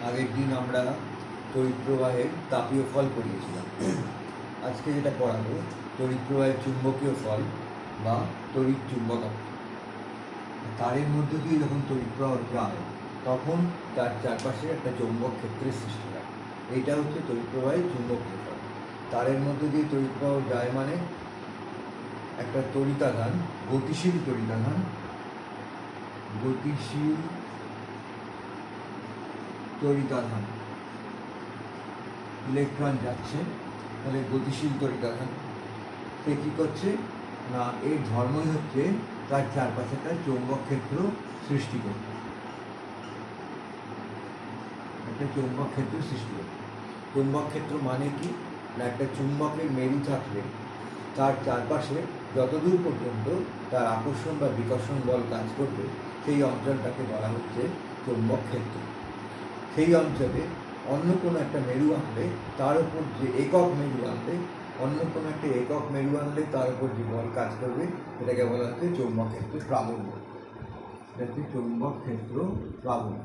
আগের দিন আমরা তড়িৎ প্রবাহের তাপীয় ফল পড়িয়েছিলাম। আজকে যেটা পড়াবো তড়িৎ প্রবাহের চুম্বকীয় ফল বা তড়িৎ চুম্বকত্ব। তারের মধ্যে দিয়ে যখন তড়িৎ প্রবাহ যায় তখন তার চারপাশে একটা চৌম্বক ক্ষেত্রের সৃষ্টি হয়। এইটা হচ্ছে তড়িৎ প্রবাহের চুম্বকীয় ফল। তারের মধ্যে দিয়ে তড়িৎ প্রবাহ যায় মানে একটা তড়িতাধান, গতিশীল তড়িতাধান, গতিশীল তড়িতাধান, ইলেকট্রন যাচ্ছে, তাহলে গতিশীল তড়িতাধান। সে কী করছে না, এর ধর্মই হচ্ছে তার চারপাশে একটা চৌম্বক ক্ষেত্র সৃষ্টি করছে, একটা চৌম্বক ক্ষেত্র সৃষ্টি করছে। চৌম্বক ক্ষেত্র মানে কি না, একটা চুম্বকের মেরু থাকলে তার চারপাশে যতদূর পর্যন্ত তার আকর্ষণ বা বিকর্ষণ বল কাজ করবে সেই অঞ্চলটাকে বলা হচ্ছে চৌম্বক ক্ষেত্র। সেই অঞ্চলে অন্য কোনো একটা মেরু আনলে তার উপর যে একক মেরু আনলে, অন্য কোনো একটা একক মেরু আনলে তার উপর যে বল কাজ করবে এটাকে বলা হচ্ছে চৌম্বক ক্ষেত্রের প্রাবল্য। এটা হচ্ছে চৌম্বক ক্ষেত্র প্রাবল্য।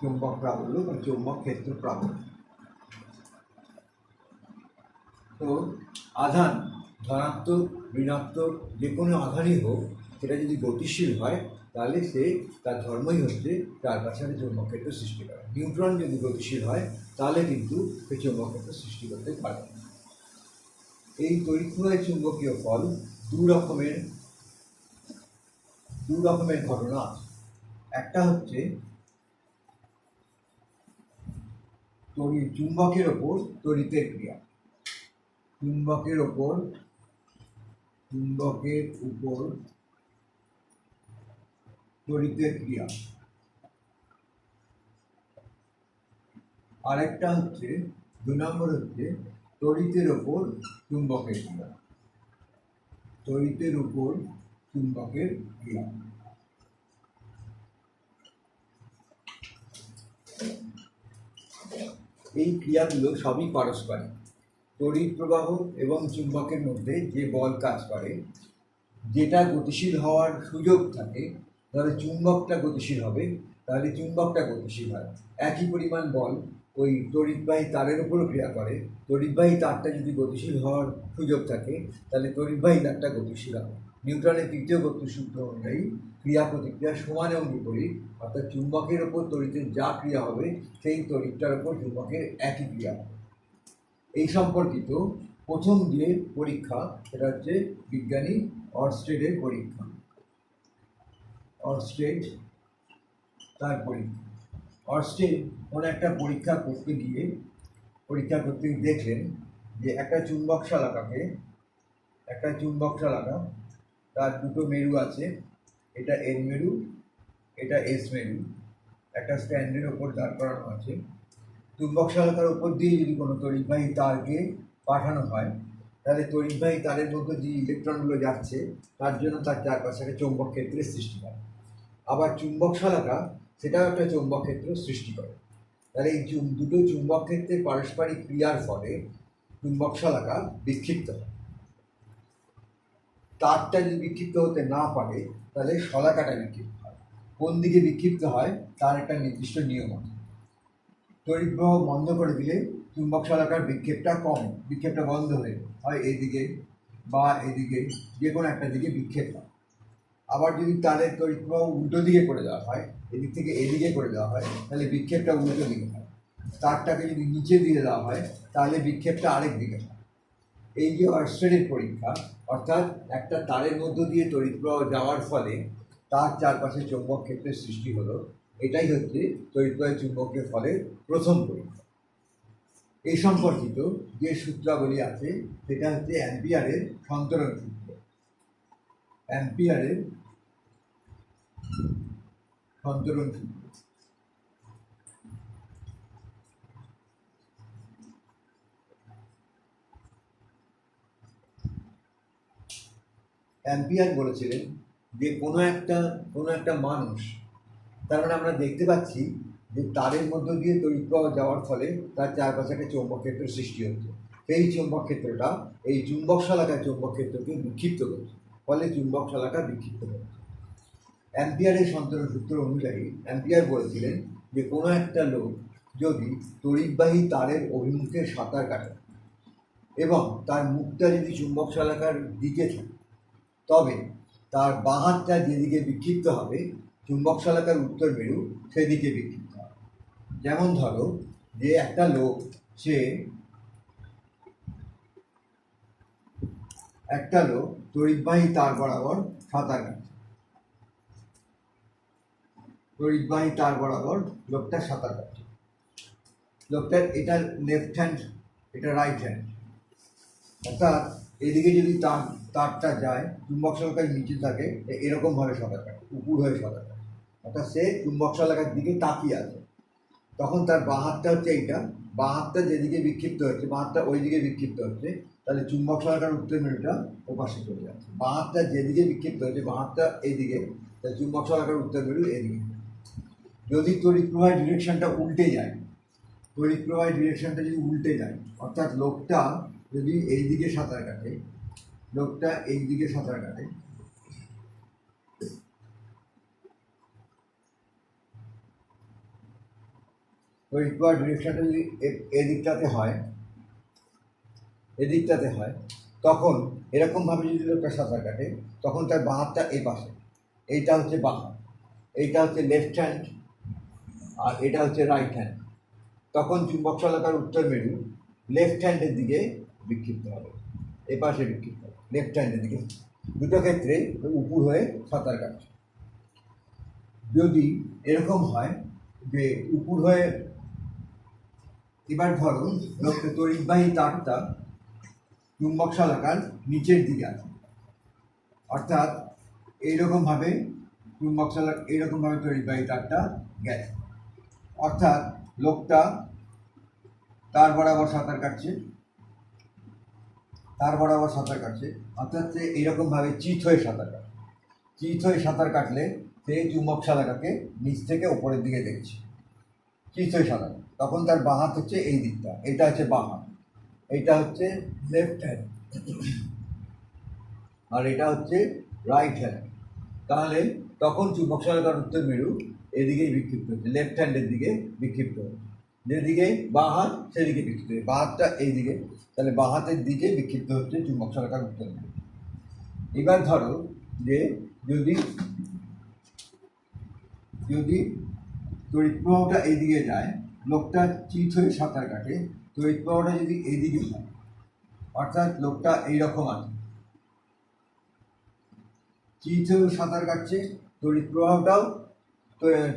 চৌম্বক প্রাবল্য বা চৌম্বক ক্ষেত্র প্রাবল্য। তো আধান ধনাত্মক ঋণাত্মক যে কোনো আধানই হোক, সেটা যদি গতিশীল হয় তাহলে সে তার ধর্মই হচ্ছে চারপাশে চৌম্বক ক্ষেত্র সৃষ্টি করে। নিউট্রন যদি গতিশীল হয় তাহলে কিন্তু সে চৌম্বক ক্ষেত্র সৃষ্টি করতে পারে। এই তড়িৎ প্রবাহের চুম্বকীয় ফল দু রকমের ঘটনা আছে। একটা হচ্ছে চুম্বকের ওপর তড়িতের ক্রিয়া, চুম্বকের উপর তড়িতের ক্রিয়া। আরেকটা হচ্ছে 2 নম্বর হচ্ছে তড়িতের ওপর চুম্বকের ক্রিয়া, তড়িতের উপর চুম্বকের ক্রিয়া। এই ক্রিয়াগুলো সবই পারস্পরিক। তড়িৎ প্রবাহ এবং চুম্বকের মধ্যে যে বল কাজ করে, যেটা গতিশীল হওয়ার সুযোগ থাকে, তাহলে চুম্বকটা গতিশীল হবে, তাহলে চুম্বকটা গতিশীল হয়। একই পরিমাণ বল ওই তড়িৎবাহী তারের উপরও ক্রিয়া করে। তড়িৎবাহী তারটা যদি গতিশীল হওয়ার সুযোগ থাকে তাহলে তড়িৎবাহী তারটা গতিশীল হবে। নিউটনের তৃতীয় গতিসূত্র অনুযায়ী ক্রিয়া প্রতিক্রিয়া সমান এবং বিপরীত, অর্থাৎ চুম্বকের ওপর তড়িতের যা ক্রিয়া হবে সেই তড়িৎটার ওপর চুম্বকের একই ক্রিয়া হবে। এই সম্পর্কিত প্রথম যে পরীক্ষা সেটা হচ্ছে বিজ্ঞানী অরস্টেডের পরীক্ষা। অরস্টেড তার পরীক্ষা। অরস্টেড কোনো একটা পরীক্ষা করতে গিয়ে দেখলেন যে একটা চুম্বক শলাকা তার দুটো মেরু আছে, এটা এন মেরু, এটা এস মেরু, একটা স্ট্যান্ডের ওপর দাঁড় করানো আছে। চুম্বক শলাকার উপর দিয়ে যদি কোনো তড়িৎবাহী তারকে পাঠানো হয় তাহলে তড়িৎবাহী তারের মধ্যে যে ইলেকট্রনগুলো যাচ্ছে তার জন্য তার চারপাশে একটা চৌম্বক ক্ষেত্রের সৃষ্টি হয়। আবার চুম্বক শলাকা সেটাও একটা চৌম্বক ক্ষেত্র সৃষ্টি করে। তাহলে এই দুটো চুম্বক ক্ষেত্রের পারস্পরিক ক্রিয়ার ফলে চুম্বক শলাকা বিক্ষিপ্ত হয়। তারটা যদি বিক্ষিপ্ত হতে না পারে তাহলে শলাকাটা বিক্ষিপ্ত হয়। কোন দিকে বিক্ষিপ্ত হয় তার একটা নির্দিষ্ট নিয়ম আছে। তড়িৎ প্রবাহ বন্ধ করে দিলে চুম্বক শলাকার বিক্ষেপটা বন্ধ হয়ে হয় এদিকে বা এদিকে, যে কোনো একটা দিকে বিক্ষেপ হয়। আবার যদি তারের তড়িৎ প্রবাহ উল্টো দিকে করে দেওয়া হয়, এদিক থেকে এদিকে করে দেওয়া হয়, তাহলে বিক্ষেপটা উল্টো দিকে হয়। তারটাকে যদি নিচে দিয়ে দেওয়া হয় তাহলে বিক্ষেপটা আরেক দিকে হয়। এই যে অরস্টেডের পরীক্ষা, অর্থাৎ একটা তারের মধ্য দিয়ে তড়িৎ প্রবাহ যাওয়ার ফলে তার চারপাশে চৌম্বক ক্ষেত্রের সৃষ্টি হলো, এটাই হচ্ছে তড়িৎ প্রবাহের চুম্বকীয় ফলের প্রথম পরীক্ষা। এই সম্পর্কিত যে সূত্রাবলী আছে সেটা হচ্ছে অ্যাম্পিয়ারের সন্তরণ সূত্র। অ্যাম্পিয়ারের সন্তরণ সূত্র। অ্যাম্পিয়ার বলেছিলেন যে কোনো একটা মানুষ, তার মানে আমরা দেখতে পাচ্ছি যে তারের মধ্য দিয়ে তড়িৎ প্রবাহ যাওয়ার ফলে তার চারপাশে একটা চৌম্বক ক্ষেত্রের সৃষ্টি হচ্ছে। সেই চৌম্বক ক্ষেত্রটা এই চুম্বক শলাকার চৌম্বক ক্ষেত্রকে বিক্ষিপ্ত করছে, ফলে চুম্বক শলাকা বিক্ষিপ্ত হচ্ছে। অ্যাম্পিয়ারের সন্তরণ সূত্র অনুযায়ী অ্যাম্পিয়ার বলেছিলেন যে কোনো একটা লোক যদি তড়িৎবাহী তারের অভিমুখে সাঁতার কাটে এবং তার মুখটা যদি চুম্বক শলাকার দিকে থাকে, তবে তার বাঁ হাতটা যেদিকে বিক্ষিপ্ত হবে চুম্বক শলাকার উত্তর মেরু সেদিকে বিক্ষিপ্ত হবে। যেমন ধরো যে একটা লোক তড়িৎবাহী তার বরাবর সাঁতার কাটছে, তড়িৎবাহী তার বরাবর লোকটা সাঁতার কাটছে। লোকটার এটা লেফট হ্যান্ড, এটা রাইট হ্যান্ড, অর্থাৎ এদিকে যদি তারটা যায় চুম্বক শলাকার নিচে থাকে এরকমভাবে সাঁতার কাটে, উপর হয়ে সাঁতার কাটে, অর্থাৎ সে চুম্বক শলাকার দিকে তাকিয়ে আছে। তখন তার বাঁ হাতটা হচ্ছে এইটা, বাঁ হাতটা যেদিকে বিক্ষিপ্ত হচ্ছে, বাঁ হাতটা ওই দিকে বিক্ষিপ্ত হচ্ছে, তাহলে চুম্বক শলাকার উত্তর মেরুটা ওপাশে চলে যাচ্ছে। বাঁ হাতটা যেদিকে বিক্ষিপ্ত হচ্ছে, বাঁ হাতটা এইদিকে, তাহলে চুম্বক শলাকার উত্তর মেরু এদিকে। যদি তড়িৎ প্রবাহের ডিরেকশনটা উল্টে যায়, তড়িৎ প্রবাহের ডিরেকশনটা যদি উল্টে যায়, অর্থাৎ লোকটা যদি এই দিকে সাঁতার কাটে, লোকটা এই দিকে সাঁতার কাটে, তড়িৎ প্রবাহের ডিরেকশনটা যদি এদিকটাতে হয়, তখন এরকমভাবে যদি লোকটা সাঁতার কাটে, তখন তার বাঁ হাতটা এই পাশে, এইটা হচ্ছে বাঁ হাত, এইটা হচ্ছে লেফট হ্যান্ড, আর এটা হচ্ছে রাইট হ্যান্ড। তখন চুম্বক শলাকার উত্তর মেরু লেফট হ্যান্ডের দিকে বিক্ষিপ্ত হবে, এ পাশে বিক্ষিপ্ত হবে লেফট হ্যান্ডের দিকে। দুটো ক্ষেত্রে উপর হয়ে সাঁতার কাটছে। যদি এরকম হয় যে উপর হয়ে, এবার ধরো লোকটা তড়িৎবাহী তারটা চুম্বক শলাকার নিচের দিকে আছে, অর্থাৎ এইরকমভাবে চুম্বক শলাকা এইরকমভাবে তড়িৎবাহী তারটা গেছে, অর্থাৎ লোকটা তার বরাবর সাঁতার কাটছে, অর্থাৎ সে এইরকমভাবে চিত হয়ে সাঁতার কাটলে সে চুম্বক শলাকাকে নিচ থেকে ওপরের দিকে দেখছে, চিত হয়ে সাঁতার। তখন তার বাঁ হাত হচ্ছে এই দিকটা, এটা হচ্ছে বাঁ হাত, এইটা হচ্ছে লেফট হ্যান্ড, আর এটা হচ্ছে রাইট হ্যান্ড। তাহলে তখন চুম্বক শলাকার উত্তর মেরু এদিকেই বিক্ষিপ্ত হচ্ছে, লেফট হ্যান্ডের দিকে বিক্ষিপ্ত হচ্ছে, যেদিকে বাঁ হাত সেদিকে বিক্ষিপ্ত হচ্ছে, বাঁ হাতটা এইদিকে, তাহলে বাঁ হাতের দিকে বিক্ষিপ্ত হচ্ছে চুম্বক শলাকার উত্তর মেরু। এবার ধরো যে যদি তড়িৎ প্রবাহটা এইদিকে যায়, লোকটা চিত হয়ে সাঁতার কাটে, তড়িৎ প্রবাহটা যদি এইদিকে হয়, অর্থাৎ লোকটা এইরকম আছে, চিত হয়ে সাঁতার কাটছে, তড়িৎ প্রবাহটাও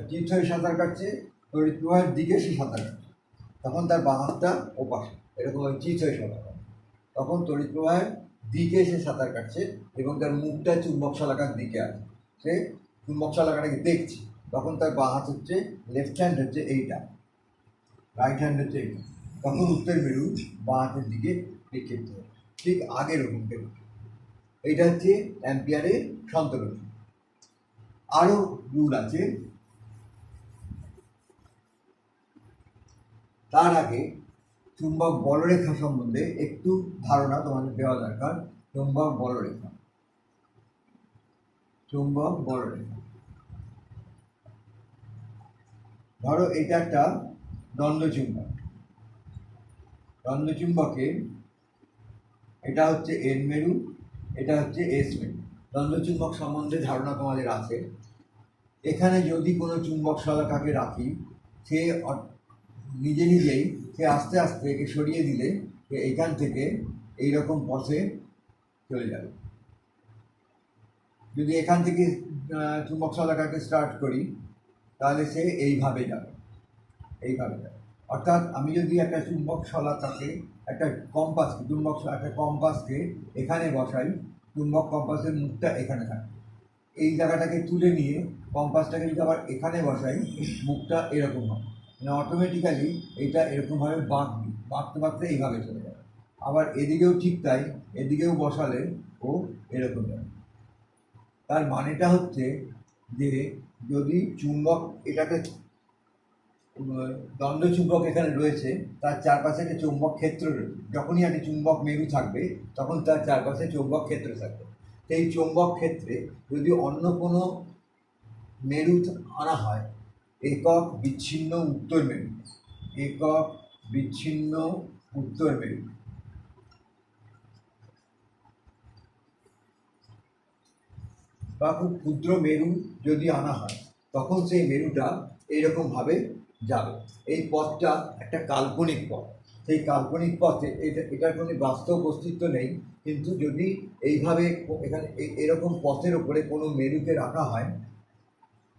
চিত হয়ে সাঁতার কাটছে, তড়িৎ প্রবাহের দিকে সে সাঁতার কাটছে, তখন তার বাঁ হাতটা ওপাশে এরকম চিত হয়ে সাঁতার কাটে, তখন তড়িৎ প্রবাহের দিকে সে সাঁতার কাটছে এবং তার মুখটা চুম্বক শলাকার দিকে আছে, সে চুম্বক শলাকাটাকে দেখছে, তখন তার বাঁ হাত হচ্ছে, লেফট হ্যান্ড হচ্ছে এইটা, রাইট হ্যান্ড হচ্ছে এইটা, তখন উত্তর মেরু বাঁ হাতের দিকে বিক্ষিপ্ত হবে, ঠিক আগের অভিমুখে। এইটা হচ্ছে অ্যাম্পিয়ারের সন্তরণ। আরও রুল আছে, তার আগে চুম্বক বলরেখা সম্বন্ধে একটু ধারণা তোমাদের দেওয়া দরকার। চুম্বক বলরেখা, ধরো এটা একটা দ্বন্দ্বচুম্বকে এটা হচ্ছে এন মেরু, এটা হচ্ছে এস মেরু। দ্বন্দ্বচুম্বক সম্বন্ধে ধারণা তোমাদের আছে। এখানে যদি কোনো চুম্বক শলাকাকে রাখি, সে নিজেই সে আস্তে আস্তে একে সরিয়ে দিলে সে এখান থেকে এইরকম পথে চলে যাবে। যদি এখান থেকে চুম্বক শলাকাকে স্টার্ট করি, তাহলে সে এইভাবে যাবে। অর্থাৎ আমি যদি একটা চুম্বক শলাকাকে, একটা কম্পাসকে এখানে বসাই, চুম্বক কম্পাসের মুখটা এখানে থাকে, এই জায়গাটাকে তুলে নিয়ে কম্পাসটাকে যদি আবার এখানে বসাই, মুখটা এরকম হবে, মানে অটোমেটিক্যালি এইটা এরকমভাবে বাঁকতে এইভাবে চলে যাবে। আবার এদিকেও ঠিক তাই, এদিকেও বসালে ও এরকম যাবে। তার মানেটা হচ্ছে যে যদি চুম্বক, এটাকে দ্বন্দ্বচুম্বক এখানে রয়েছে, তার চারপাশে একটা চৌম্বক ক্ষেত্র রয়েছে। যখনই একটা চুম্বক মেরু থাকবে তখন তার চারপাশে চৌম্বক ক্ষেত্র থাকবে। সেই চৌম্বক ক্ষেত্রে যদি অন্য কোনো মেরু আনা হয় একক বিচ্ছিন্ন উত্তর মেরু, একক বিচ্ছিন্ন উত্তর মেরু বা খুব ক্ষুদ্র মেরু যদি আনা হয় তখন সেই মেরুটা এইরকমভাবে যাবে। এই পথটা একটা কাল্পনিক পথ। সেই কাল্পনিক পথে এটার কোনো বাস্তব অস্তিত্ব নেই, কিন্তু যদি এইভাবে এখানে এরকম পথের ওপরে কোনো মেরুকে রাখা হয়,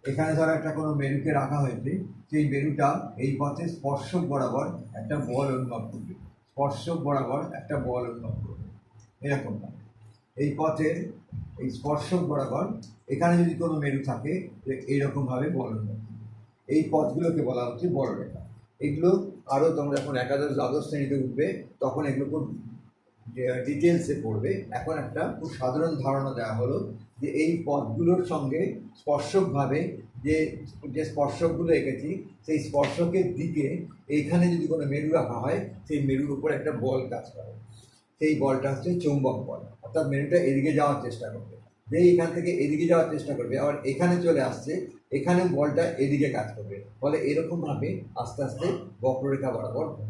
এখানে ধরো একটা কোনো মেরুকে রাখা হয়েছে, সেই মেরুটা এই পথে স্পর্শক বরাবর একটা বল অনুভব করবে, স্পর্শক বরাবর একটা বল অনুভব করবে এরকম। এই পথের এই স্পর্শক বরাবর এখানে যদি কোনো মেরু থাকে এইরকমভাবে বল অনুভব করবে। এই পথগুলোকে বলা হচ্ছে বলরেখা। এগুলো আরও তোমরা যখন একাদশ দ্বাদশ শ্রেণীতে উঠবে তখন এগুলো খুব ডিটেলসে পড়বে। এখন একটা খুব সাধারণ ধারণা দেওয়া হলো যে এই পথগুলোর সঙ্গে স্পর্শকভাবে যে যে স্পর্শকগুলো এঁকেছি সেই স্পর্শকের দিকে এইখানে যদি কোনো মেরু রাখা হয় সেই মেরুর উপর একটা বল কাজ করে, সেই বলটা হচ্ছে চৌম্বক বল। অর্থাৎ মেরুটা এদিকে যাওয়ার চেষ্টা করবে, যে এখান থেকে এদিকে যাওয়ার চেষ্টা করবে আবার এখানে চলে আসছে, এখানে বলটা এদিকে কাজ করবে, ফলে এরকমভাবে আস্তে আস্তে বক্ররেখা বরাবর ঘুরবে।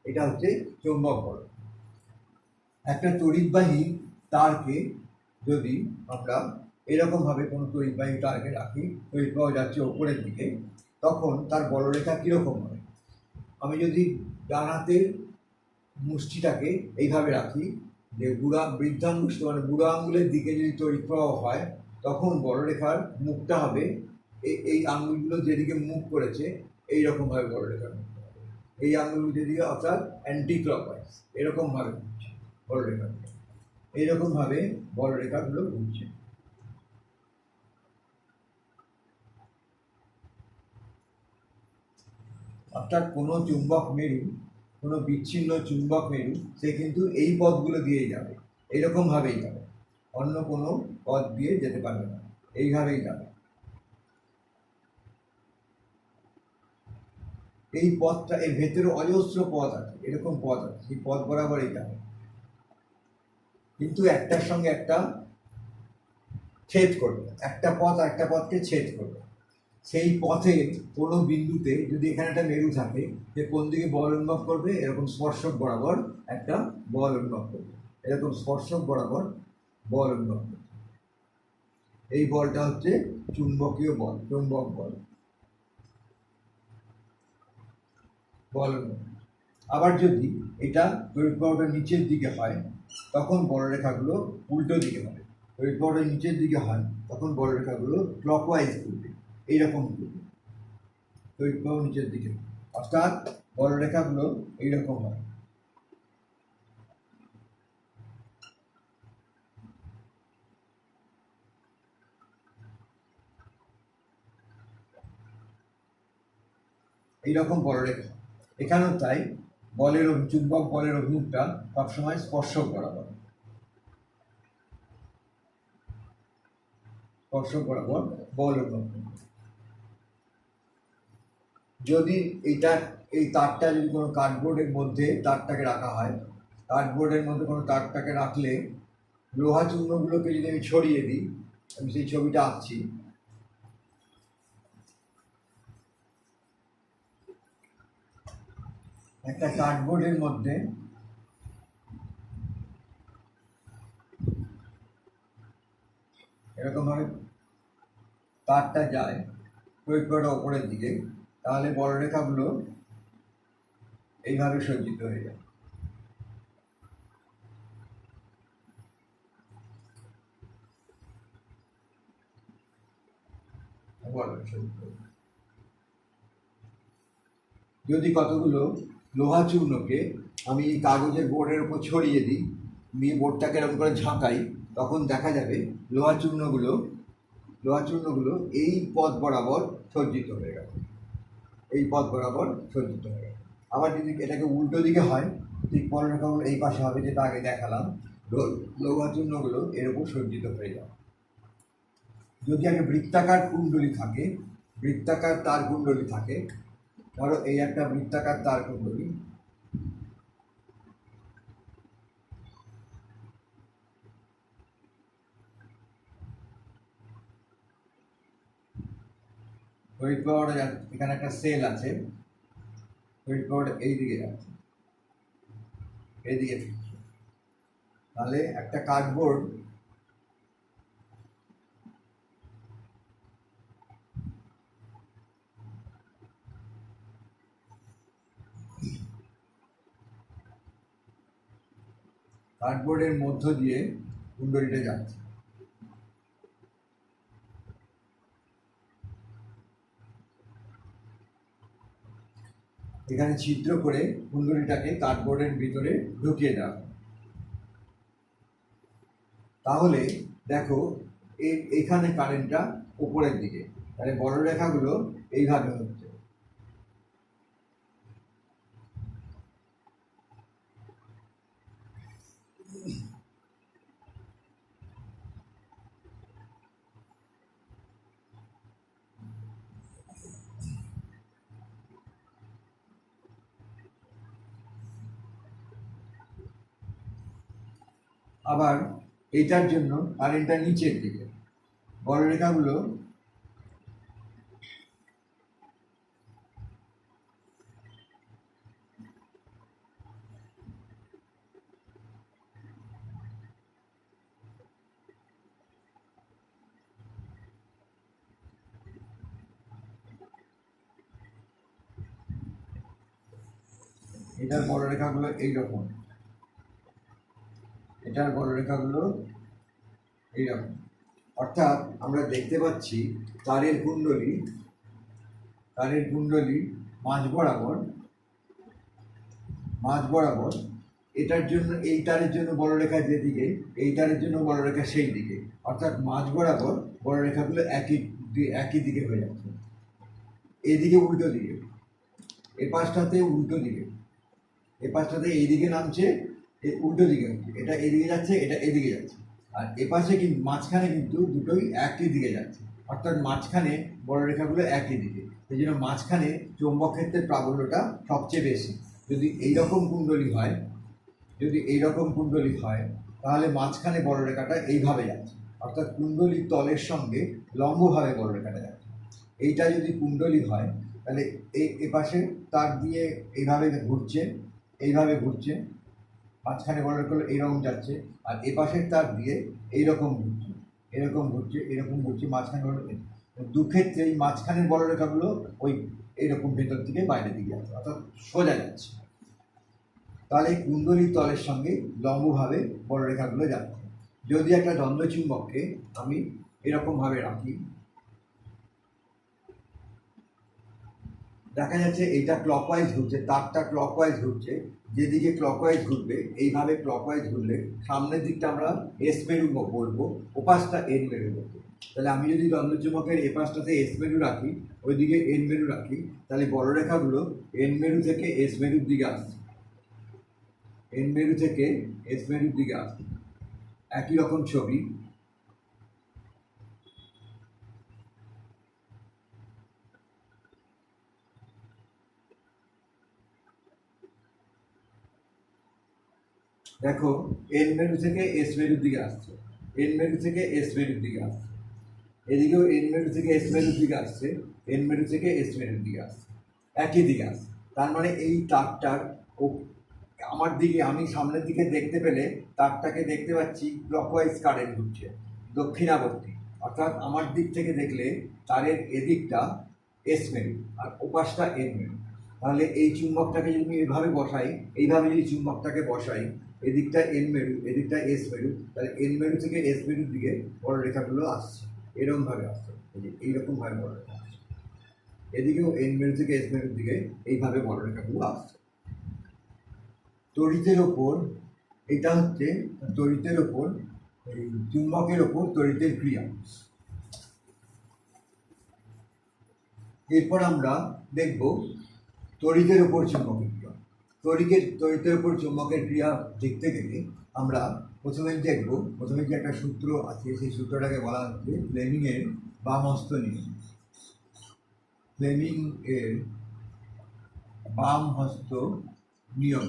এটা হচ্ছে চৌম্বক বল। একটা তড়িৎবাহী তারকে যদি আমরা এরকমভাবে কোনো তড়িৎবাহী তারকে রাখি, তড়িৎ প্রবাহ যাচ্ছে ওপরের দিকে, তখন তার বলরেখা কীরকম হবে? আমি যদি ডান হাতের মুষ্টিটাকে এইভাবে রাখি, যে বৃদ্ধাঙ্গুষ্ঠ মানে বুড়ো আঙ্গুলের দিকে যদি তড়িৎ প্রবাহ হয়, তখন বলরেখার মুখটা হবে এই আঙ্গুলগুলো যেদিকে মুখ করেছে এইরকমভাবে বলরেখার মুখ হবে, এই আঙ্গুলগুলো যেদিকে, অর্থাৎ অ্যান্টি ক্লকওয়াইজ এরকমভাবে বলরেখা, এইরকমভাবে বলরেখাগুলো ঘুরছে। অর্থাৎ কোনো চুম্বক মেরু, কোনো বিচ্ছিন্ন চুম্বক মেরু, সে কিন্তু এই পথগুলো দিয়েই যাবে, এইরকমভাবেই যাবে, অন্য কোনো পথ দিয়ে যেতে পারবে না, এইভাবেই যাবে। এই পথটা, এর ভেতরে অজস্র পথ আছে, এরকম পথ আছে, সেই পথ বরাবরই যাবে, কিন্তু একটার সঙ্গে একটা ছেদ করবে, একটা পথ একটা পথকে ছেদ করবে। সেই পথে কোনো বিন্দুতে যদি এখানে একটা মেরু থাকে, যে কোন দিকে বল অনুভব করবে, এরকম স্পর্শক বরাবর একটা বল অনুভব করবে, এরকম স্পর্শক বরাবর বল অনুভব করবে। এই বলটা হচ্ছে চুম্বকীয় বল, চুম্বক বল, বল অনুভব। আবার যদি এটা তড়িৎ প্রবাহটা নিচের দিকে হয়, তখন বলরেখাগুলো উল্টো দিকে হবে। তড়িৎ প্রবাহটা নিচের দিকে হয় তখন বলরেখাগুলো ক্লকওয়াইজ ঘুরবে, এইরকম ঘুরবে, তড়িৎ প্রবাহ নিচের দিকে, অর্থাৎ বলরেখাগুলো এইরকম হয়। এইরকম বলরেখা এখানেও তাই, বলের চুম্বক বলের অভিমুখটা সবসময় স্পর্শক বরাবর, স্পর্শক বরাবর বল অনুভব। যদি এই তারটা যদি কোনো কার্ডবোর্ডের মধ্যে তারটাকে রাখা হয়, কার্ডবোর্ডের মধ্যে কোনো তারটাকে রাখলে লোহা চূর্ণগুলোকে যদি আমি ছড়িয়ে দিই, আমি সেই ছবিটা আঁকছি, একটা কার্ডবোর্ডের মধ্যে এরকমভাবে তারটা যায় তড়িৎ প্রবাহটা ওপরের দিকে, তাহলে বলরেখাগুলো এইভাবে সজ্জিত হয়ে যায়। যদি কতগুলো লোহা চূর্ণকে আমি কাগজের বোর্ডের উপর ছড়িয়ে দিই, দিয়ে বোর্ডটাকে এরকম করে ঝাঁকাই, তখন দেখা যাবে লোহা চূর্ণগুলো এই পথ বরাবর সজ্জিত হয়ে গেল, এই পথ বরাবর সজ্জিত হয়ে গেল। আবার যদি এটাকে উল্টো দিকে হয়, ঠিক বলরেখাগুলো এই পাশে হবে, যেটা আগে দেখালাম, লোহা চূর্ণগুলো এর উপর সজ্জিত হয়ে যাবে। যদি একটা বৃত্তাকার কুণ্ডলী থাকে, বৃত্তাকার তার কুণ্ডলী থাকে, ধরো এই একটা বৃত্তাকার তার কুণ্ডলী, তড়িৎ প্রবাহটা এখানে একটা সেল আছে, তড়িৎ প্রবাহটা এইদিকে যাচ্ছে, এইদিকে। তাহলে একটা কার্ডবোর্ড কার্ডবোর্ডের মধ্য দিয়ে কুণ্ডলীটা যাচ্ছে। এখানে ছিদ্র করে কুণ্ডলীটাকে কার্ডবোর্ডের ভিতরে ঢুকিয়ে দেওয়া। তাহলে দেখো এখানে কারেন্টটা উপরের দিকে, তাহলে বড় রেখাগুলো এইভাবে হচ্ছে। আবার এইটার জন্য কারেন্টটা নিচের দিকে, বড় রেখাগুলো এটার বড় রেখাগুলো এইরকম, এটার বড় রেখাগুলো এইরকম। অর্থাৎ আমরা দেখতে পাচ্ছি তারের কুণ্ডলী মাঝ বরাবর এটার জন্য, এই তারের জন্য বড় রেখা যেদিকে, এই তারের জন্য বড় রেখা সেই দিকে। অর্থাৎ মাঝ বরাবর বড় রেখাগুলো একই দিকে হয়ে যাচ্ছে। এদিকে উল্টো দিকে, এ পাশটাতে উল্টো দিকে, এ পাশটাতে এইদিকে নামছে, উল্টো দিকে হচ্ছে। এটা এদিকে যাচ্ছে, এটা এদিকে যাচ্ছে। আর এ পাশে কিন্তু মাঝখানে কিন্তু দুটোই একই দিকে যাচ্ছে। অর্থাৎ মাঝখানে বড় রেখাগুলো একই দিকে, সেই জন্য মাঝখানে চৌম্বক ক্ষেত্রের প্রাবল্যটা সবচেয়ে বেশি। যদি এইরকম কুণ্ডলী হয় তাহলে মাঝখানে বড় রেখাটা এইভাবে যাচ্ছে, অর্থাৎ কুণ্ডলীর তলের সঙ্গে লম্বভাবে বড় রেখাটা যাচ্ছে। এইটা যদি কুণ্ডলী হয় তাহলে এ পাশে তার দিয়ে এইভাবে ঘুরছে, মাঝখানে বড় রেখাগুলো এইরকম যাচ্ছে। আর এ পাশের তার দিয়ে এইরকম ঘুরছে, মাঝখানে বড় দু ক্ষেত্রে এই মাঝখানের বড় রেখাগুলো ওই এইরকম ভেতর থেকে বাইরের দিকে যাচ্ছে, অর্থাৎ সোজা যাচ্ছে। তাহলে কুণ্ডলীর তলের সঙ্গে লম্বভাবে বড় রেখাগুলো যাচ্ছে। যদি একটা দ্বন্দ্ব চুম্বককে আমি এরকমভাবে রাখি, দেখা যাচ্ছে এইটা ক্লকওয়াইজ ঘুরছে, তারটা ক্লকওয়াইজ ঘুরছে। যেদিকে ক্লকওয়াইজ ঘুরবে, এইভাবে ক্লকওয়াইজ ঘুরলে সামনের দিকটা আমরা এস মেরু বলবো, ওপাশটা এন মেরু বলবো। তাহলে আমি যদি দ্বন্দ্ব চুম্বকের এ পাশটাতে এস মেরু রাখি, ওইদিকে এন মেরু রাখি, তাহলে বড় রেখাগুলো এন মেরু থেকে এস মেরুর দিকে আসছে, এন মেরু থেকে এস মেরুর দিকে আসছে। একই রকম ছবি। দেখো এন মেরু থেকে এস মেরুর দিকে আসছে, এন মেরু থেকে এস মেরুর দিকে আসছে, এদিকেও এন মেরু থেকে এস মেরুর দিকে আসছে, এন মেরু থেকে এস মেরুর দিকে আসছে, একই দিকে আসছে। তার মানে এই তারটার আমার দিকে, আমি সামনের দিকে দেখতে পেলে তারটাকে দেখতে পাচ্ছি ক্লকওয়াইজ কারেন্ট ঘুরছে, দক্ষিণাবর্তী। অর্থাৎ আমার দিক থেকে দেখলে তারের এদিকটা এস মেরু আর ওপাশটা এন মেরু। তাহলে এই চুম্বকটাকে যদি এইভাবে যদি চুম্বকটাকে বসাই, এদিকটা এন মেরু, এদিকটা এস মেরু, তাহলে এন মেরু থেকে এস মেরুর দিকে বড় রেখাগুলো আসছে, এরকমভাবে আসছে, এইরকমভাবে বড় রেখা আসছে। এদিকেও এন মেরু থেকে এস মেরুর দিকে এইভাবে বড় রেখাগুলো আসছে। তড়িতের ওপর, এটা হচ্ছে তড়িতের ওপর, এই চুম্বকের ওপর তড়িতের ক্রিয়া। এরপর আমরা দেখব তড়িতের ওপর চুম্বকের ক্রিয়া। তড়িতের ওপর চুম্বকের ক্রিয়া দেখতে গেলে আমরা প্রথমে যে একটা সূত্র আছে, সেই সূত্রটাকে বলা হচ্ছে ফ্লেমিংয়ের বামহস্ত নিয়ম। ফ্লেমিংয়ের বামহস্ত নিয়ম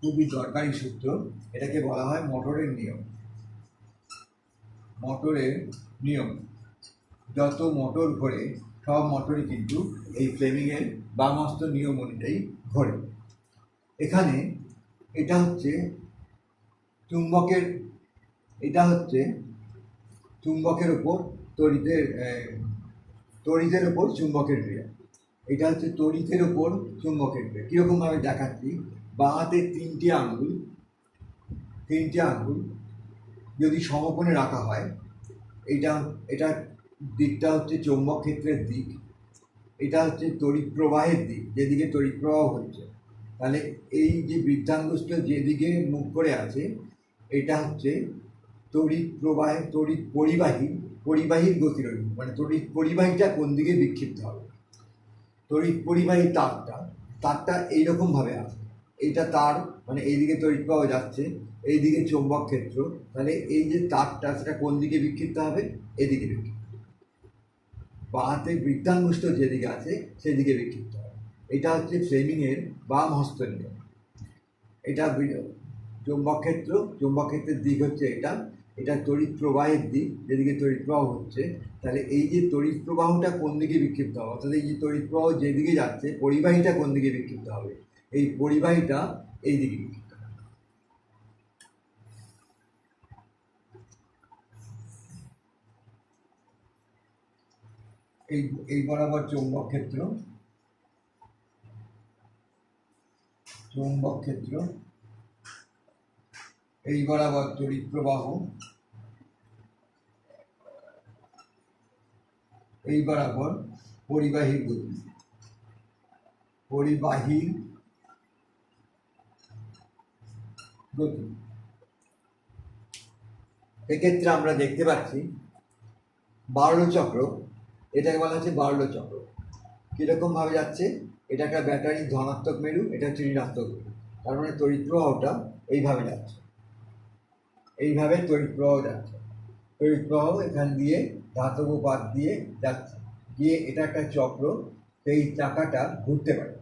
খুবই দরকারি সূত্র। এটাকে বলা হয় মোটরের নিয়ম। মোটরের নিয়ম। যত মোটর ঘোরে সব মোটরই কিন্তু এই ফ্লেমিংয়ের বামহস্ত নিয়ম অনুযায়ী ঘোরে। এখানে এটা হচ্ছে চুম্বকের চুম্বকের ওপর তড়িতের ওপর চুম্বকের ক্রিয়া। এটা হচ্ছে তড়িতের ওপর চুম্বকের ক্রিয়া। কীরকমভাবে দেখাচ্ছি, বাঁ হাতের তিনটি আঙ্গুল যদি সমকোণে রাখা হয়, এটার দিকটা হচ্ছে চৌম্বক ক্ষেত্রের দিক, এটা হচ্ছে তড়িৎ প্রবাহের দিক, যেদিকে তড়িৎ প্রবাহ হচ্ছে। তাহলে এই যে বৃদ্ধাঙ্গুষ্ঠ যেদিকে মুখ করে আছে, এটা হচ্ছে তড়িৎ পরিবাহীর গতিরোধী, মানে তড়িৎ পরিবাহীটা কোন দিকে বিক্ষিপ্ত হবে। তড়িৎ পরিবাহী তারটা এইরকমভাবে আছে, এইটা তার, মানে এইদিকে তড়িৎ প্রবাহ যাচ্ছে, এইদিকে চৌম্বক ক্ষেত্র। তাহলে এই যে তারটা, সেটা কোন দিকে বিক্ষিপ্ত হবে? এদিকে বিক্ষিপ্ত। বাঁ হাতের বৃদ্ধাঙ্গুষ্ঠ যেদিকে আছে সেদিকে বিক্ষিপ্ত হবে। এটা হচ্ছে ফ্লেমিংয়ের বাম হস্ত নিয়ম। এটা চৌম্বক ক্ষেত্রের দিক হচ্ছে এটা তড়িৎ প্রবাহের দিক, যেদিকে তড়িৎ প্রবাহ হচ্ছে। তাহলে এই যে তড়িৎ প্রবাহটা কোন দিকে বিক্ষিপ্ত হবে, অর্থাৎ এই যে তড়িৎ প্রবাহ যেদিকে যাচ্ছে, পরিবাহীটা কোন দিকে বিক্ষিপ্ত হবে? এই পরিবাহীটা এই দিকে বিক্ষিপ্ত হবে। এই বরাবর চৌম্বক ক্ষেত্র, এই বরাবর তড়িৎ প্রবাহ, এই বরাবর পরিবাহীর গতি, এক্ষেত্রে আমরা দেখতে পাচ্ছি বার্লো চক্র, এটাকে বলা হচ্ছে বার্লো চক্র। কীরকম ভাবে যাচ্ছে? এটা একটা ব্যাটারি ধনাত্মক মেরু, এটা হচ্ছে ঋণাত্মক মেরু। তার মানে তড়িৎ প্রবাহটা এইভাবে যাচ্ছে, এইভাবে তড়িৎ প্রবাহ যাচ্ছে। তড়িৎ প্রবাহ এখান দিয়ে ধাতব পাত দিয়ে যাচ্ছে, গিয়ে এটা একটা চক্র। সেই চাকাটা ঘুরতে পারে।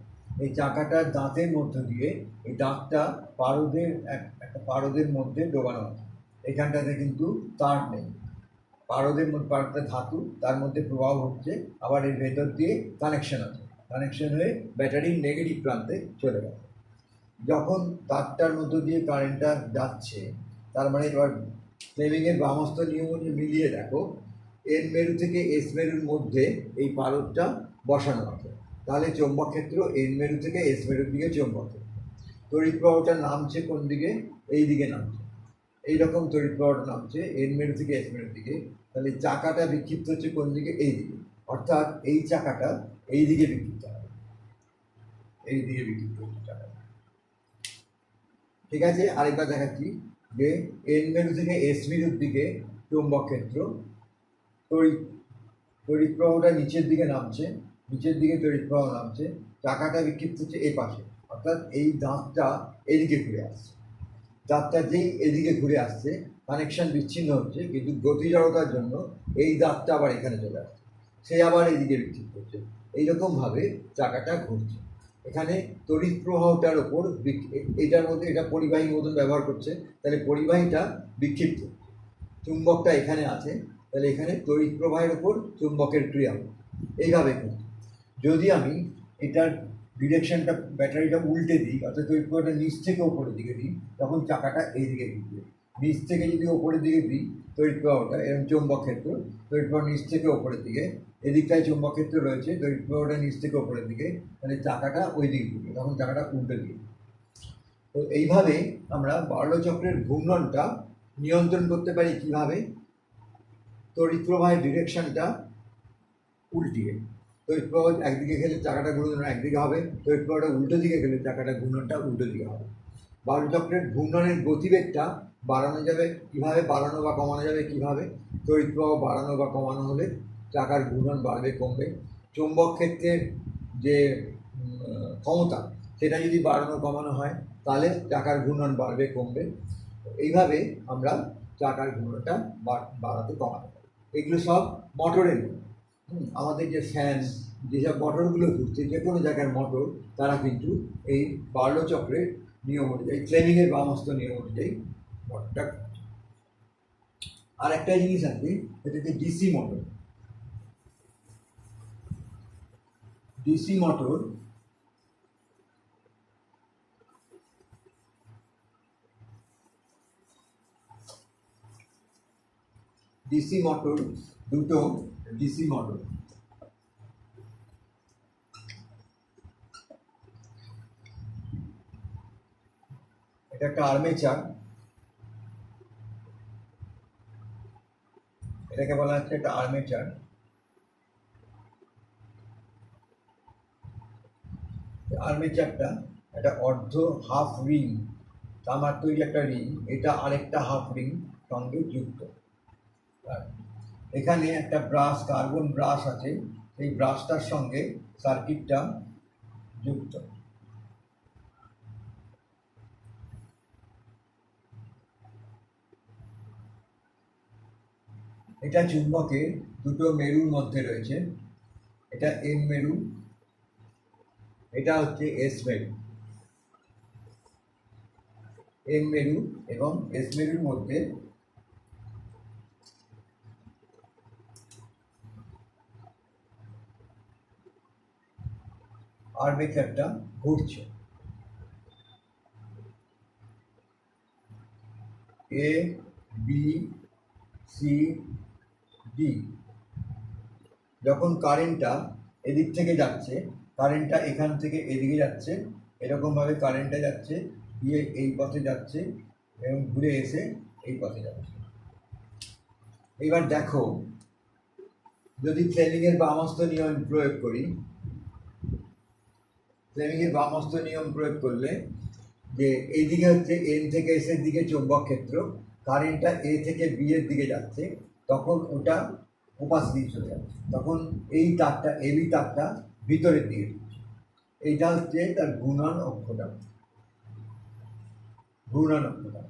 এই চাকাটার দাঁতের মধ্য দিয়ে, এই দাঁতটা একটা পারদের মধ্যে ডোবানো আছে। এখানটাতে কিন্তু তার নেই, পারদের ধাতু, তার মধ্যে প্রবাহ হচ্ছে, আবার এর ভেতর দিয়ে কানেকশন আছে, কানেকশন হয়ে ব্যাটারির নেগেটিভ প্রান্তে চলে গেছে। যখন তারটার মধ্য দিয়ে কারেন্টটা যাচ্ছে, তার মানে এবার ফ্লেমিংয়ের বামহস্ত নিয়ম মিলিয়ে দেখো, এন মেরু থেকে এস মেরুর মধ্যে এই পারদটা বসানো আছে। তাহলে চৌম্বক ক্ষেত্র এন মেরু থেকে এস মেরুর দিকে চৌম্বক ক্ষেত্র। তড়িৎ প্রবাহটা নামছে কোন দিকে? এই দিকে নামছে। এইরকম তড়িৎ প্রবাহটা নামছে এন মেরু থেকে এস মেরুর দিকে। তাহলে চাকাটা বিক্ষিপ্ত হচ্ছে কোন দিকে? এই দিকে। অর্থাৎ এই চাকাটা এই দিকে বিক্ষিপ্ত হবে, এই দিকে বিক্ষিপ্ত হচ্ছে চাকাটা। ঠিক আছে, আরেকবার দেখাচ্ছি যে এন মেরু থেকে এস মেরুর দিকে চৌম্বক ক্ষেত্র, তড়িৎ প্রবাহটা নিচের দিকে নামছে, নিচের দিকে তড়িৎ প্রবাহ নামছে, চাকাটা বিক্ষিপ্ত হচ্ছে এ পাশে। অর্থাৎ এই দাঁতটা এদিকে ঘুরে আসছে। দাঁতটা যেই এদিকে ঘুরে আসছে, কানেকশন বিচ্ছিন্ন হচ্ছে, কিন্তু গতি জড়তার জন্য এই দাঁতটা আবার এখানে চলে আসছে, সে আবার এইদিকে বিক্ষিপ্ত হচ্ছে। এইরকমভাবে চাকাটা ঘুরছে। এখানে তড়িৎ প্রবাহটার ওপর, এটার মধ্যে এটা পরিবাহীর মতন ব্যবহার করছে, তাহলে পরিবাহীটা বিক্ষিপ্ত। চুম্বকটা এখানে আছে, তাহলে এখানে তড়িৎ প্রবাহের ওপর চুম্বকের ক্রিয়া এইভাবে করছে। যদি আমি এটার ডিরেকশনটা, ব্যাটারিটা উল্টে দিই, অর্থাৎ তড়িৎ প্রবাহটা নিচ থেকে ওপরের দিকে দিই, তখন চাকাটা এইদিকে ঘুরবে। নিচ থেকে যদি ওপরের দিকে দিই তড়িৎ প্রবাহটা, এরকম চৌম্বক ক্ষেত্র, তড়িৎ প্রবাহ নিচ থেকে ওপরের দিকে, এদিকটায় চৌম্বক ক্ষেত্র রয়েছে, তড়িৎ প্রবাহটা নিচ থেকে ওপরের দিকে, তাহলে চাকাটা ওই দিকে ঘুরবে, তখন চাকাটা উল্টে দিবে। তো এইভাবে আমরা বার্লো চক্রের ঘূর্ণনটা নিয়ন্ত্রণ করতে পারি। কীভাবে? তড়িৎ প্রবাহের ডিরেকশনটা উল্টিয়ে, তড়িৎ প্রবাহ একদিকে গেলে চাকাটা ঘূর্ণন একদিকে হবে, তড়িৎ প্রবাহটা উল্টো দিকে গেলে চাকাটা ঘূর্ণনটা উল্টো দিকে হবে। বার্লো চক্রের ঘূর্ণনের গতিবেগটা বাড়ানো যাবে কীভাবে? বাড়ানো বা কমানো যাবে কীভাবে? তড়িৎ প্রবাহ বাড়ানো বা কমানো হলে চাকার ঘূর্ণন বাড়বে কমবে। চৌম্বক ক্ষেত্রের যে ক্ষমতা, সেটা যদি বাড়ানো কমানো হয়, তাহলে চাকার ঘূর্ণন বাড়বে কমবে। এইভাবে আমরা চাকার ঘূর্ণনটা বাড়াতে কমাতে পারি। এগুলো সব মোটরের। আমাদের যে ফ্যান, যেসব মোটরগুলো ঘুরছে, যে কোনো জায়গার মোটর, তারা কিন্তু এই বার্লো চক্রের নিয়ম অনুযায়ী, ফ্লেমিংয়ের বামহস্ত নিয়ম অনুযায়ী মোটরটা আর একটা জিনিস আছে, সেটা হচ্ছে ডিসি মোটর। ডিসি মোটর দুটো ডিসি মোটর, এটা একটা আর্মেচার, এটাকে বলা হচ্ছে একটা আর্মেচার। আর্মেচারটা একটা হাফ রিং, তামার তৈরি একটা রিং, এটা আরেকটা হাফ রিং সঙ্গে যুক্ত। এখানে একটা ব্রাশ, কার্বন ব্রাশ আছে, এই ব্রাশটার সঙ্গে সার্কিটটা যুক্ত। এটা চুম্বকের দুটো মেরুর মধ্যে রয়েছে, এটা এন মেরু, এটা হচ্ছে এস মেরু। এন মেরু এবং এস মেরুর মধ্যে আর্মেচারটা ঘুরছে। A B C D. যখন কারেন্টটা এদিক থেকে যাচ্ছে, কারেন্টটা এখান থেকে এদিকে যাচ্ছে, এরকমভাবে কারেন্টটা যাচ্ছে, গিয়ে এই পথে যাচ্ছে এবং ঘুরে এসে এই পথে যাচ্ছে। এবার দেখো, যদি ফ্লেমিংয়ের বামহস্ত নিয়ম প্রয়োগ করি, ফ্লেমিংয়ের বামহস্ত নিয়ম প্রয়োগ করলে যে এইদিকে হচ্ছে এন থেকে এস এর দিকে চৌম্বক ক্ষেত্র, কারেন্টটা এ থেকে বি এর দিকে যাচ্ছে, তখন ওটা ওপাশ দিকে চলে যাচ্ছে, তখন এই তারটা, এবি তারটা ভিতরের দিকে যাচ্ছে। এইটা হচ্ছে তার ঘূর্ণন অক্ষটা। ঘূর্ণন অক্ষটা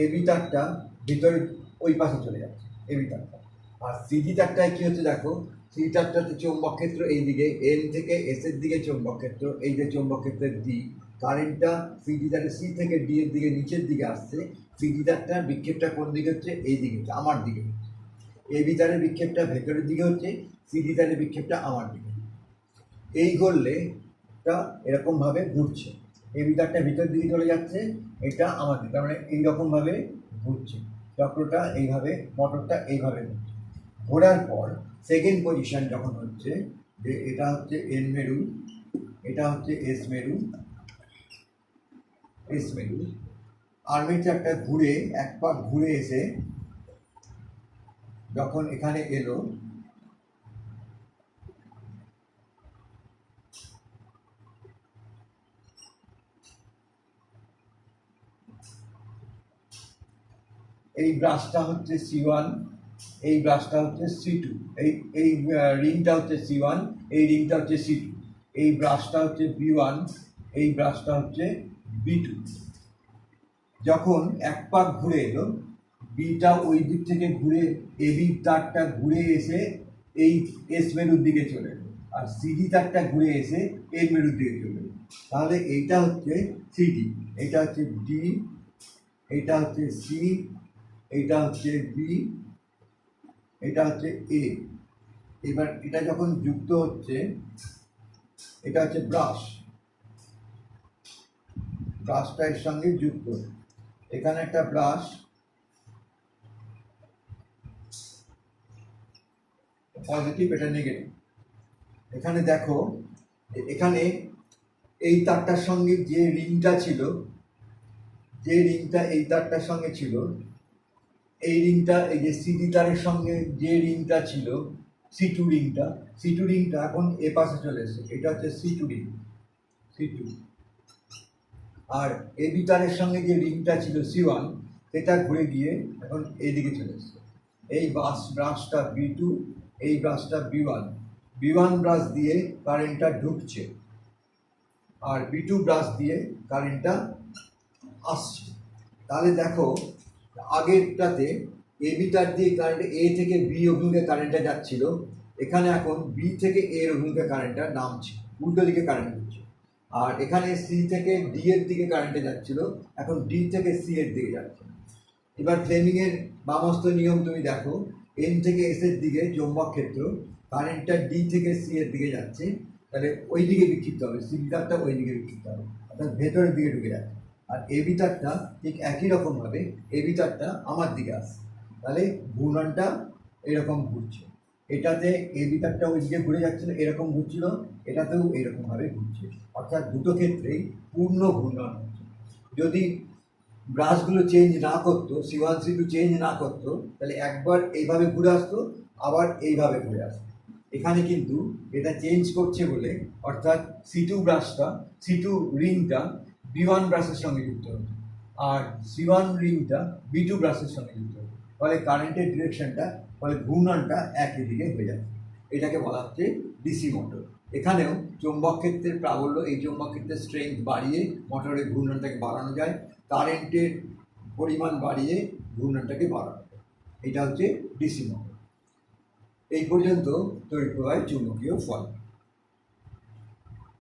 এবি তারটা ভিতরে ওই পাশে চলে যাচ্ছে, এবি তারটা। আর সিজি তারটায় কি হচ্ছে দেখো, সি তারটা হচ্ছে চৌম্বক ক্ষেত্র এইদিকে, এন থেকে এস এর দিকে চৌম্বক ক্ষেত্র, এই যে চৌম্বক ক্ষেত্রের ডি, কারেন্টটা সিজি তারে সি থেকে ডি এর দিকে নিচের দিকে আসছে, সিজি তারটার বিক্ষেপটা কোন দিকে হচ্ছে, এই দিকে হচ্ছে, আমার দিকে হচ্ছে। এবি তারের বিক্ষেপটা ভেতরের দিকে হচ্ছে, সিজি তারের বিক্ষেপটা আমার দিকে। এই করলে এটা এরকমভাবে ঘুরছে, এবি তারটা ভিতর দিকে চলে যাচ্ছে, এটা আমার দিকে, তার মানে এইরকমভাবে ঘুরছে চক্রটা, এইভাবে মোটরটা এইভাবে ঘুরছে। ঘোরার পর সেকেন্ড পজিশন যখন হচ্ছে, যে এটা হচ্ছে এন মেরু, এটা হচ্ছে এস মেরু, আর্মেচারটা ঘুরে এক পাক ঘুরে এসে যখন এখানে এলো, এই ব্রাশটা হচ্ছে C1, এই ব্রাশটা হচ্ছে C2, এই রিংটা হচ্ছে C1, এই রিংটা হচ্ছে C2, এই ব্রাশটা হচ্ছে B1, এই ব্রাশটা হচ্ছে B2। যখন এক পাক ঘুরে এলো, বিটা ওই দিক থেকে ঘুরে এবি তারটা ঘুরে এসে এই এস মেরুর দিকে চলে এলো, আর সিডি তারটা ঘুরে এসে এর মেরুর দিকে চলে এলো। তাহলে এইটা হচ্ছে সিডি, এটা হচ্ছে ডি, এটা হচ্ছে সি, এটা হচ্ছে বি, এটা হচ্ছে এ। এবার এটা যখন যুক্ত হচ্ছে, এটা হচ্ছে ব্রাশটা এর সঙ্গে যুক্ত, এখানে একটা ব্রাশ, পজিটিভ, এটা নেগেটিভ। এখানে দেখো, এখানে এই তারটার সঙ্গে যে রিংটা ছিল, যে রিংটা এই তারটার সঙ্গে ছিল, এই রিংটা, এই যে সিডি তারের সঙ্গে যে রিংটা ছিল, সি টু রিংটা এখন এ পাশে চলে এসেছে, এটা হচ্ছে C2 রিং, C2। আর এবি তারের সঙ্গে যে রিংটা ছিল C1, সেটা ঘুরে গিয়ে এখন এইদিকে চলে এসেছে। এই ব্রাশটা B2, এই ব্রাশটা B1 ব্রাশ দিয়ে কারেন্টটা ঢুকছে, আর B2 ব্রাশ দিয়ে কারেন্টটা আসছে। তাহলে দেখো, আগেরটাতে এবি তার দিয়ে কারেন্ট এ থেকে বি অভিমুখে কারেন্টটা যাচ্ছিল, এখানে এখন বি থেকে এর অভিমুখে কারেন্টটা নামছে, উল্টো দিকে কারেন্ট হচ্ছে। আর এখানে সি থেকে ডি এর দিকে কারেন্টে যাচ্ছিল, এখন ডি থেকে সি এর দিকে যাচ্ছে। এবার ফ্লেমিংয়ের বামস্ত নিয়ম তুমি দেখো, এন থেকে এস এর দিকে চৌম্বক ক্ষেত্র, কারেন্টটা ডি থেকে সি এর দিকে যাচ্ছে, তাহলে ওই দিকে বিক্ষিপ্ত হবে, সি তারটা ওই দিকে বিক্ষিপ্ত হবে, অর্থাৎ ভেতরের দিকে ঢুকে যাচ্ছে। আর এ বি তারটা ঠিক একই রকমভাবে এ বি তারটা আমার দিকে আসছে, তাহলে ঘূর্ণনটা এরকম ঘুরছে। এটাতে এ বি তারটা ওই দিকে ঘুরে যাচ্ছিল, এরকম ঘুরছিল, এটাতেও এরকমভাবে ঘুরছে, অর্থাৎ দুটো ক্ষেত্রেই পূর্ণ ঘূর্ণন হচ্ছে। যদি ব্রাশগুলো চেঞ্জ না করতো, C1 C2 চেঞ্জ না করতো, তাহলে একবার এইভাবে ঘুরে আসতো, আবার এইভাবে ঘুরে আসতো। এখানে কিন্তু এটা চেঞ্জ করছে বলে, অর্থাৎ C2 ব্রাশটা, C2 রিংটা B1 ব্রাশের সঙ্গে যুক্ত হতো, আর C1 রিংটা B2 ব্রাশের সঙ্গে যুক্ত হতো, ফলে কারেন্টের ডিরেকশনটা, ফলে ঘূর্ণনটা একই দিকে হয়ে যাচ্ছে। এটাকে বলা হচ্ছে ডিসি মোটর। এখানেও চৌম্বক ক্ষেত্রের প্রাবল্য, এই চৌম্বক ক্ষেত্রের স্ট্রেংথ বাড়িয়ে মোটরের ঘূর্ণনটাকে বাড়ানো যায়, কারেন্টের পরিমাণ বাড়িয়ে ঘূর্ণনটাকে বাড়ানো যায়। এটা হচ্ছে ডিসি মোটর। এই পর্যন্ত তড়িৎ প্রবাহের চুম্বকীয় ফল।